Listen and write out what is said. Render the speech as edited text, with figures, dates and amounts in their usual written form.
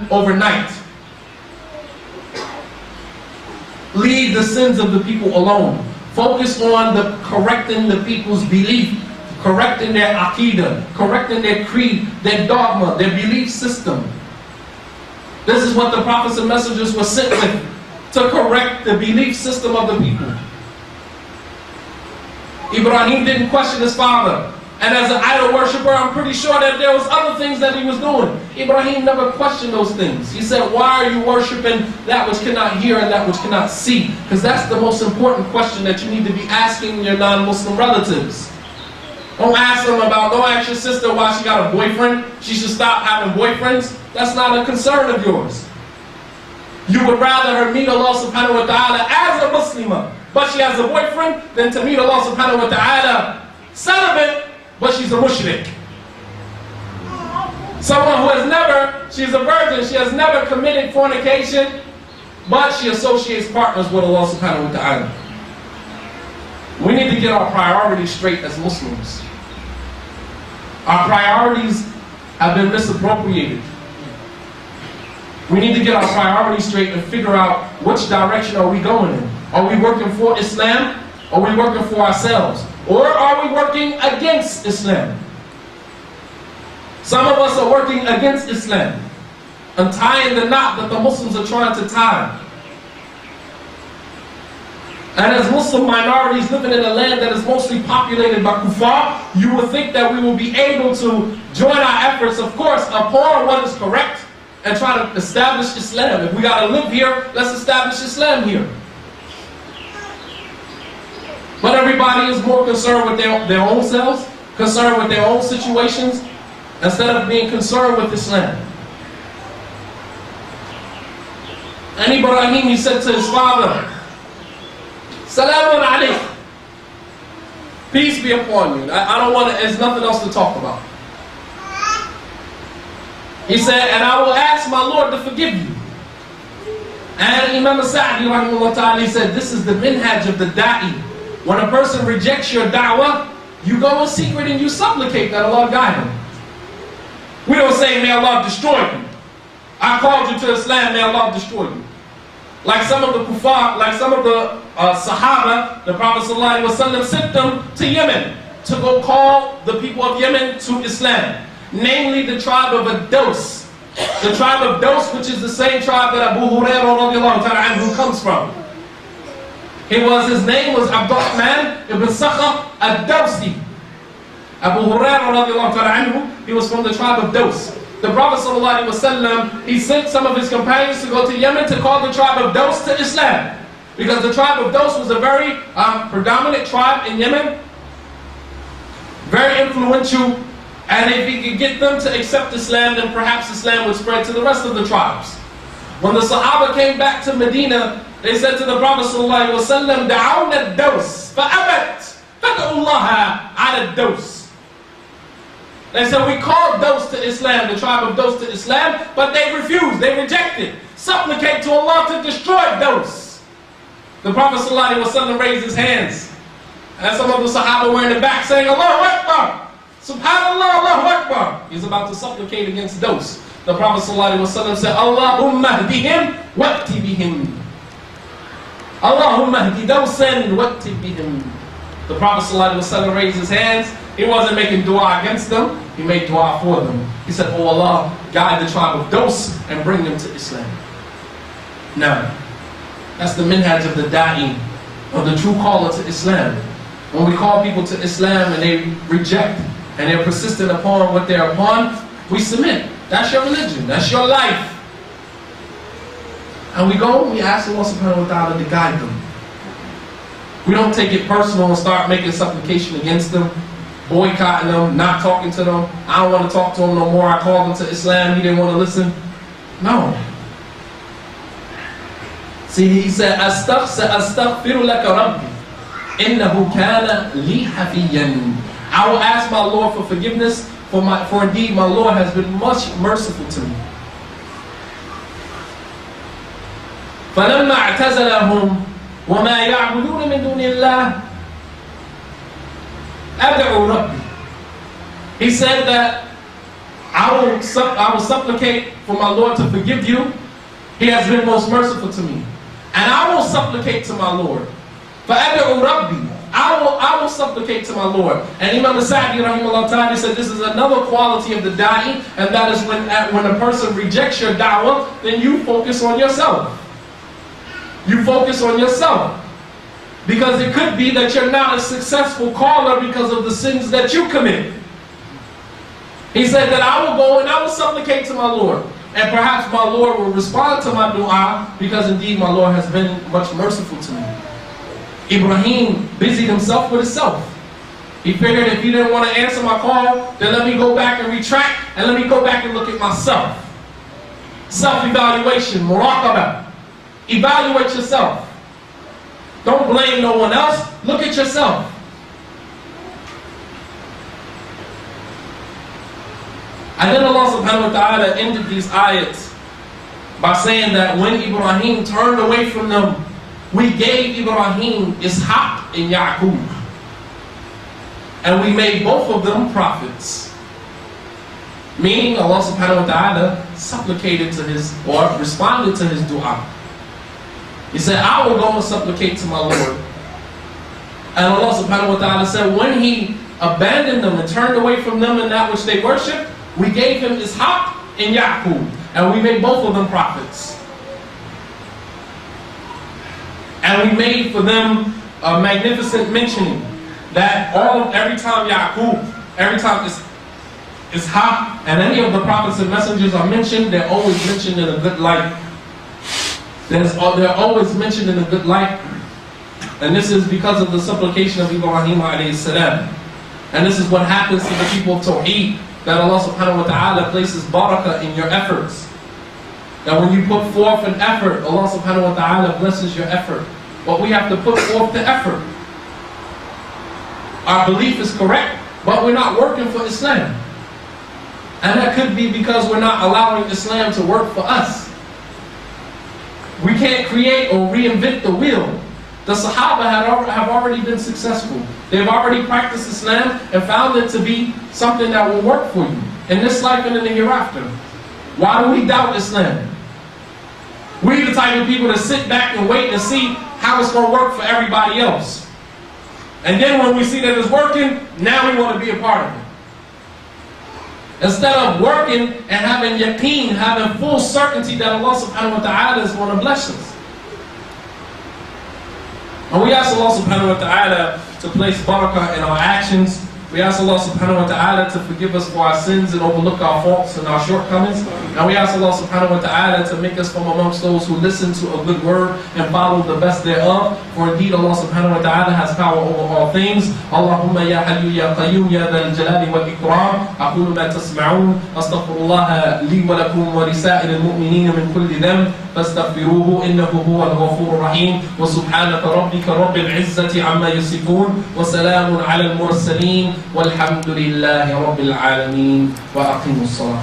happen overnight. Leave the sins of the people alone. Focus on correcting the people's belief, correcting their aqidah, correcting their creed, their dogma, their belief system. This is what the prophets and messengers were sent with, to correct the belief system of the people. Ibrahim didn't question his father. And as an idol worshiper, I'm pretty sure that there was other things that he was doing. Ibrahim never questioned those things. He said, why are you worshiping that which cannot hear and that which cannot see? Because that's the most important question that you need to be asking your non-Muslim relatives. Don't ask them about, don't ask your sister why she got a boyfriend. She should stop having boyfriends. That's not a concern of yours. You would rather her meet Allah subhanahu wa ta'ala as a Muslimah, but she has a boyfriend, than to meet Allah subhanahu wa ta'ala celibate, but she's a mushrik. Someone who has never, she's a virgin, she has never committed fornication, but she associates partners with Allah subhanahu wa ta'ala. We need to get our priorities straight as Muslims. Our priorities have been misappropriated. We need to get our priorities straight and figure out which direction are we going in. Are we working for Islam? Are we working for ourselves? Or are we working against Islam? Some of us are working against Islam, untying the knot that the Muslims are trying to tie. And as Muslim minorities living in a land that is mostly populated by kuffar, you would think that we will be able to join our efforts, of course, upon what is correct and try to establish Islam. If we got to live here, let's establish Islam here. But everybody is more concerned with their own selves, concerned with their own situations, instead of being concerned with Islam. And Ibrahim, he said to his father, Salamun alaykum. Peace be upon you. I don't want to, there's nothing else to talk about. He said, and I will ask my Lord to forgive you. And Imam Sa'di, rahimahullah ta'ala, he said, this is the minhaj of the da'i. When a person rejects your da'wah, you go in secret and you supplicate that Allah guide him. We don't say, may Allah destroy you. I called you to Islam, may Allah destroy you. Like some of the kuffar, like some of the Sahaba, the Prophet ﷺ sent them to Yemen to go call the people of Yemen to Islam. Namely the tribe of Ad-Daws. The tribe of Daws, which is the same tribe that Abu Hurairah comes from. His name was Abdurrahman ibn Sakhar Ad-Dawsi. Abu Hurairah, he was from the tribe of Daws. The Prophet ﷺ, he sent some of his companions to go to Yemen to call the tribe of Daws to Islam. Because the tribe of Daws was a very predominant tribe in Yemen. Very influential. And if he could get them to accept Islam, then perhaps Islam would spread to the rest of the tribes. When the Sahaba came back to Medina, they said to the Prophet ﷺ, دعونا الدوس فأبت فدعوا الله على الدوس. They said, we called Daws to Islam, the tribe of Daws to Islam, but they refused, they rejected. Supplicate to Allah to destroy Daws. The Prophet ﷺ raised his hands. And some of the Sahaba were in the back saying, Allahu Akbar, Subhanallah, Allahu Akbar. He's about to supplicate against Daws. The Prophet ﷺ said, Allahumma hdihim waqti bihim. Allahumma hdi Dawsan waqti bihim. The Prophet ﷺ raised his hands. He wasn't making dua against them. He made dua for them. He said, oh Allah, guide the tribe of Daws and bring them to Islam. Now, that's the minhaj of the da'i, of the true caller to Islam. When we call people to Islam and they reject and they're persistent upon what they're upon, we submit. That's your religion. That's your life. And we go and we ask Allah subhanahu wa ta'ala to guide them. We don't take it personal and start making supplication against them, boycotting them, not talking to them. I don't want to talk to them no more. I called him to Islam. He didn't want to listen. No. See, he said, Astaghfiru laka Rabbi, innahu kana li hafiyan. I will ask my Lord for forgiveness, for indeed my Lord has been much merciful to me. فَلَمَّا اعْتَزَلَهُمْ وَمَا يَعْبُدُونَ مِن دُونِ اللَّهِ أَدْعُوا رَبِّي. He said that I will supplicate for my Lord to forgive you. He has been most merciful to me. And I will supplicate to my Lord. فَأَدْعُ رَبِّي, I will supplicate to my Lord. And Imam Sa'di rahimahullah ta'ala said this is another quality of the da'i, and that is when a person rejects your da'wah, then you focus on yourself. You focus on yourself. Because it could be that you're not a successful caller because of the sins that you commit. He said that I will go and I will supplicate to my Lord. And perhaps my Lord will respond to my dua, because indeed my Lord has been much merciful to me. Ibrahim busied himself with himself. He figured if he didn't want to answer my call, then let me go back and retract, and let me go back and look at myself. Self-evaluation, muraqabah. Evaluate yourself. Don't blame no one else. Look at yourself. And then Allah subhanahu wa ta'ala ended these ayats by saying that when Ibrahim turned away from them, we gave Ibrahim Ishaq and Ya'qub. And we made both of them prophets. Meaning Allah subhanahu wa ta'ala supplicated to his, or responded to his dua. He said, I will go and supplicate to my Lord. And Allah subhanahu wa ta'ala said, when he abandoned them and turned away from them and that which they worshipped, we gave him Ishaq and Ya'qub, and we made both of them prophets. And we made for them a magnificent mentioning that every time Ya'qub, every time Ishaq, and any of the prophets and messengers are mentioned, they're always mentioned in a good light. They're always mentioned in a good light. And this is because of the supplication of Ibrahim alayhi salam. And this is what happens to the people of tawheed, that Allah subhanahu wa ta'ala places barakah in your efforts. That when you put forth an effort, Allah subhanahu wa ta'ala blesses your effort. But we have to put forth the effort. Our belief is correct, but we're not working for Islam. And that could be because we're not allowing Islam to work for us. We can't create or reinvent the wheel. The Sahaba have already been successful. They've already practiced Islam and found it to be something that will work for you in this life and in the hereafter. Why do we doubt Islam? We're the type of people that sit back and wait and see how it's going to work for everybody else. And then when we see that it's working, now we want to be a part of it. Instead of working and having yaqeen, having full certainty that Allah subhanahu wa ta'ala is going to bless us. And we ask Allah subhanahu wa ta'ala to place barakah in our actions. We ask Allah subhanahu wa ta'ala to forgive us for our sins and overlook our faults and our shortcomings. And we ask Allah subhanahu wa ta'ala to make us from amongst those who listen to a good word and follow the best thereof. For indeed Allah subhanahu wa ta'ala has power over all things. Allahumma ya hayyu ya qayyum ya dhal jalali wal ikram. Aqulu ma tasma'un. Astaghfirullah li wa lakum wa lisa'il al-mu'minina min kulli dhanb. فاستغفروه إنه هو الغفور الرحيم وسبحانك ربك رب العزة عما يصفون وسلام على المرسلين والحمد لله رب العالمين وأقيموا الصلاة